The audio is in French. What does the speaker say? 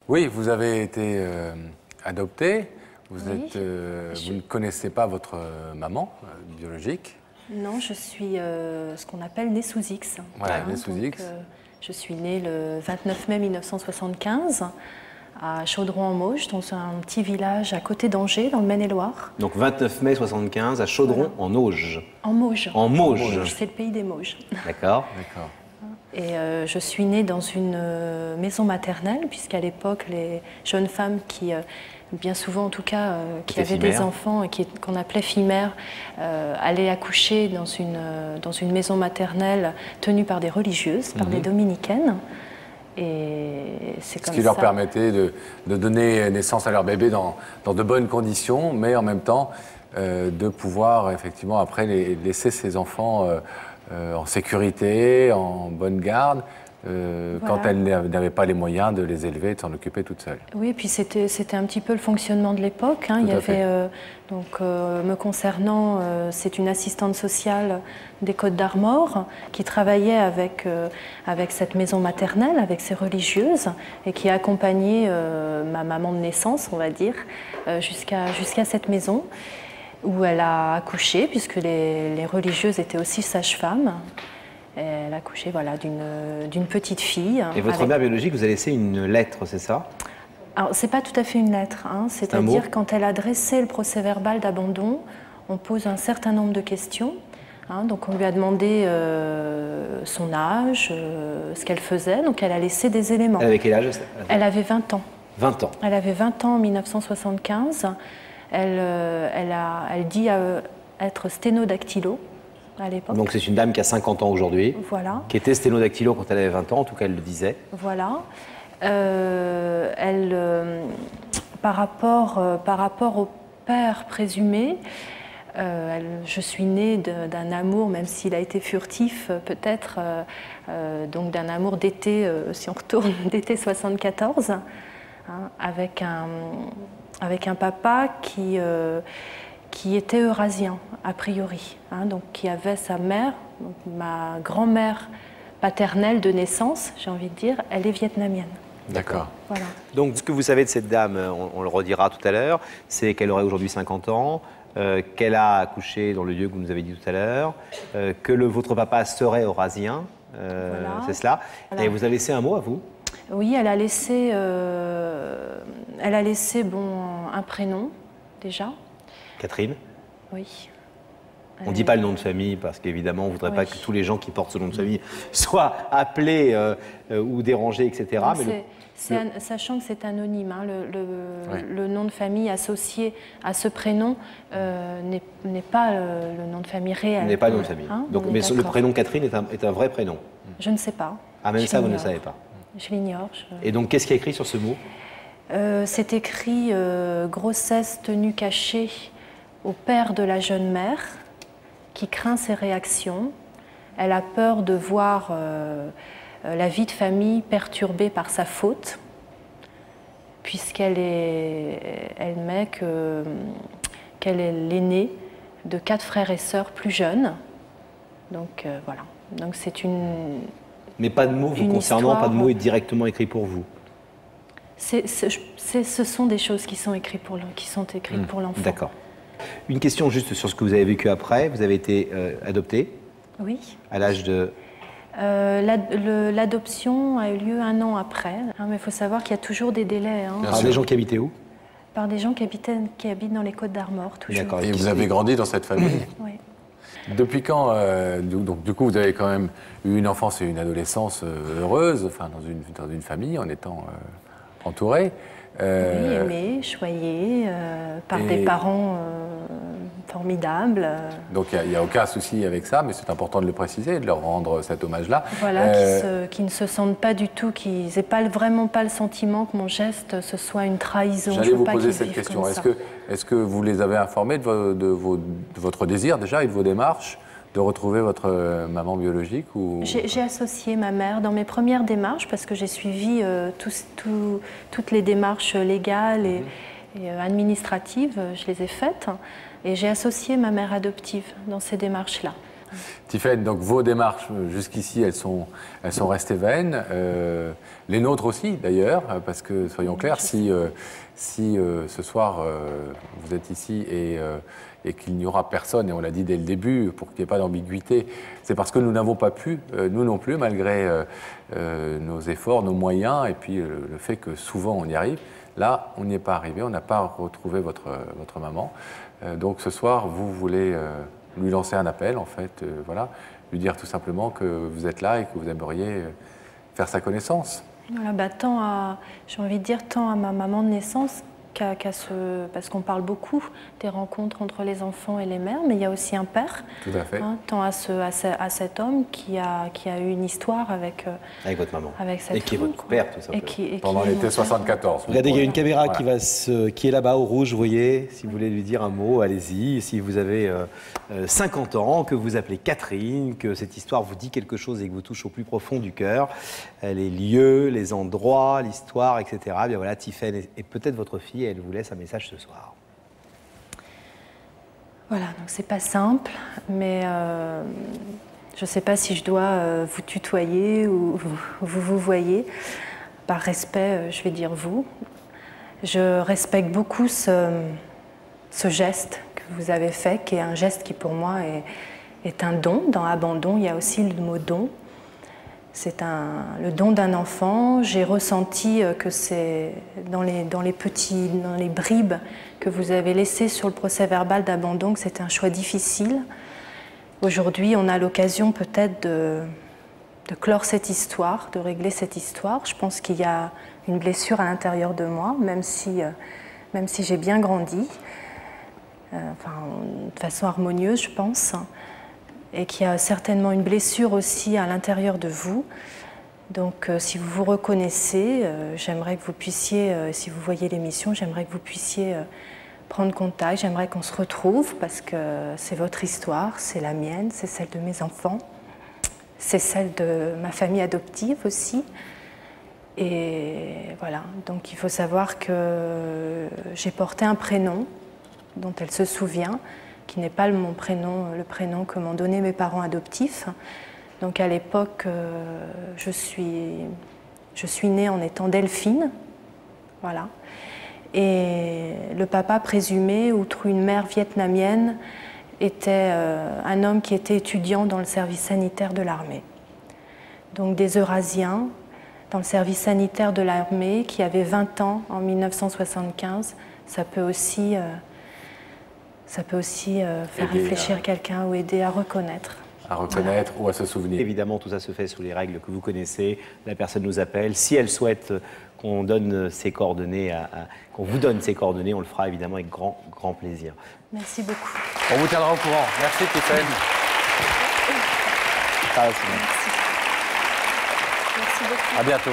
Oui, vous avez été adopté. Vous Oui, vous ne connaissez pas votre maman biologique. Non, je suis ce qu'on appelle née sous X. Voilà, née sous X. Je suis née le 29 mai 1975 à Chaudron-en-Mauges, dans un petit village à côté d'Angers, dans le Maine-et-Loire. Donc 29 mai 75 à Chaudron, en Auge. En Mauges. En Mauges. C'est le pays des Mauges. D'accord. D'accord. Et je suis née dans une maison maternelle, puisqu'à l'époque, les jeunes femmes qui, bien souvent en tout cas, qui avaient des enfants et qu'on appelait filles-mères, allaient accoucher dans une maison maternelle tenue par des religieuses, par des dominicaines. Et c'est comme ça. Ce qui leur permettait de donner naissance à leur bébé dans de bonnes conditions, mais en même temps de pouvoir effectivement après laisser ces enfants en sécurité, en bonne garde, quand elles n'avaient pas les moyens de les élever et de s'en occuper toutes seules. Oui, et puis c'était un petit peu le fonctionnement de l'époque. Il y avait, me concernant, c'est une assistante sociale des Côtes d'Armor qui travaillait avec cette maison maternelle, avec ces religieuses, et qui a accompagné ma maman de naissance, on va dire, jusqu'à cette maison, où elle a accouché, puisque les religieuses étaient aussi sages-femmes. Elle a accouché voilà, d'une petite fille. Et votre mère biologique vous a laissé une lettre, c'est ça? Alors, c'est pas tout à fait une lettre. C'est-à-dire, quand elle a dressé le procès-verbal d'abandon, on pose un certain nombre de questions. Donc, on lui a demandé son âge, ce qu'elle faisait. Donc, elle a laissé des éléments. Elle avait quel âge? Elle avait 20 ans. 20 ans. Elle avait 20 ans en 1975. Elle dit être sténodactylo à l'époque. Donc c'est une dame qui a 50 ans aujourd'hui, voilà. Qui était sténodactylo quand elle avait 20 ans, en tout cas elle le disait. Voilà. Par rapport au père présumé, je suis née d'un amour, même s'il a été furtif peut-être, donc d'un amour d'été, si on retourne, d'été 74, avec un papa qui était eurasien, a priori, donc qui avait sa mère, donc ma grand-mère paternelle de naissance, j'ai envie de dire, elle est vietnamienne. D'accord. Voilà. Donc ce que vous savez de cette dame, on le redira tout à l'heure, c'est qu'elle aurait aujourd'hui 50 ans, qu'elle a accouché dans le lieu que vous nous avez dit tout à l'heure, que votre papa serait eurasien, voilà. C'est cela. Voilà. Et vous avez laissé un mot à vous? Oui, elle a laissé un prénom, déjà. Catherine? Oui. On ne dit pas le nom de famille parce qu'évidemment, on ne voudrait pas que tous les gens qui portent ce nom de famille soient appelés ou dérangés, etc. Sachant que c'est anonyme, le nom de famille associé à ce prénom n'est pas le nom de famille réel. N'est pas le nom de famille. Donc, mais le prénom Catherine est un vrai prénom? Je ne sais pas. Ah, même ça, vous ne savez pas? Je l'ignore. Et donc, qu'est-ce qui est écrit sur ce mot? C'est écrit grossesse tenue cachée au père de la jeune mère, qui craint ses réactions. Elle a peur de voir la vie de famille perturbée par sa faute, puisqu'elle met qu'elle est l'aînée de 4 frères et sœurs plus jeunes. Donc voilà. Donc c'est une. Mais pas de mots vous concernant, pas de mots directement écrits pour vous. Ce sont des choses qui sont écrites pour l'enfant. D'accord. Une question juste sur ce que vous avez vécu après. Vous avez été adoptée. Oui. À l'âge de... L'adoption a eu lieu 1 an après. Mais il faut savoir qu'il y a toujours des délais. Par des gens qui habitaient où? Par des gens qui habitent dans les Côtes d'Armor, toujours. D'accord. Et vous avez grandi dans cette famille? Oui. Depuis quand, donc du coup, vous avez quand même eu une enfance et une adolescence heureuse, enfin, dans une famille, en étant entourée. Oui, aimée, choyée, par des parents formidables. Donc il n'y a aucun souci avec ça, mais c'est important de le préciser, de leur rendre cet hommage-là. Voilà, qui ne se sentent pas du tout, qu'ils n'aient vraiment pas le sentiment que mon geste, ce soit une trahison. J'allais vous poser cette question. Est-ce que vous les avez informés de votre désir déjà et de vos démarches de retrouver votre maman biologique ou... J'ai associé ma mère dans mes premières démarches parce que j'ai suivi toutes les démarches légales et administratives, je les ai faites et j'ai associé ma mère adoptive dans ces démarches-là. Tiphaine, donc vos démarches jusqu'ici, elles sont restées vaines. Les nôtres aussi, d'ailleurs, parce que, soyons clairs, si ce soir vous êtes ici et qu'il n'y aura personne, et on l'a dit dès le début, pour qu'il n'y ait pas d'ambiguïté, c'est parce que nous n'avons pas pu, nous non plus, malgré nos efforts, nos moyens, et puis le fait que souvent on y arrive. Là, on n'y est pas arrivé, on n'a pas retrouvé votre maman. Donc ce soir, vous voulez lui lancer un appel, en fait, voilà, lui dire tout simplement que vous êtes là et que vous aimeriez faire sa connaissance. Voilà, j'ai envie de dire, tant à ma maman de naissance parce qu'on parle beaucoup des rencontres entre les enfants et les mères, mais il y a aussi un père. Tout à fait. Tant à cet homme qui a eu une histoire avec votre maman. Avec cette et qui est votre père, tout simplement. Pendant l'été 74. Regardez, il y a une caméra qui est là-bas au rouge, vous voyez. Si vous voulez lui dire un mot, allez-y. Si vous avez 50 ans, que vous appelez Catherine, que cette histoire vous dit quelque chose et que vous touche au plus profond du cœur, les lieux, les endroits, l'histoire, etc. Bien voilà, Tiphaine est peut-être votre fille. Elle vous laisse un message ce soir. Voilà, donc c'est pas simple, mais je ne sais pas si je dois vous tutoyer ou vous voyez. Par respect, je vais dire vous. Je respecte beaucoup ce geste que vous avez fait, qui est un geste qui pour moi est un don. Dans Abandon, il y a aussi le mot don. C'est le don d'un enfant. J'ai ressenti que c'est dans les bribes que vous avez laissées sur le procès-verbal d'Abandon, que c'était un choix difficile. Aujourd'hui, on a l'occasion peut-être de clore cette histoire, de régler cette histoire. Je pense qu'il y a une blessure à l'intérieur de moi, même si j'ai bien grandi, de façon harmonieuse, je pense. Et qu'il y a certainement une blessure aussi à l'intérieur de vous. Donc si vous vous reconnaissez, j'aimerais que vous puissiez, si vous voyez l'émission, j'aimerais que vous puissiez prendre contact, j'aimerais qu'on se retrouve parce que c'est votre histoire, c'est la mienne, c'est celle de mes enfants, c'est celle de ma famille adoptive aussi. Et voilà, donc il faut savoir que j'ai porté un prénom dont elle se souvient, qui n'est pas le prénom que m'ont donné mes parents adoptifs. Donc à l'époque, je suis née en étant Delphine, voilà. Et le papa présumé, outre une mère vietnamienne, était un homme qui était étudiant dans le service sanitaire de l'armée. Donc des Eurasiens dans le service sanitaire de l'armée qui avaient 20 ans en 1975, ça peut aussi faire réfléchir quelqu'un ou aider à reconnaître. À reconnaître ou à se souvenir. Évidemment, tout ça se fait sous les règles que vous connaissez. La personne nous appelle. Si elle souhaite qu'on donne ses coordonnées, qu'on vous donne ses coordonnées, on le fera évidemment avec grand, grand plaisir. Merci beaucoup. On vous tiendra au courant. Merci, Tiphaine. Merci beaucoup. À bientôt.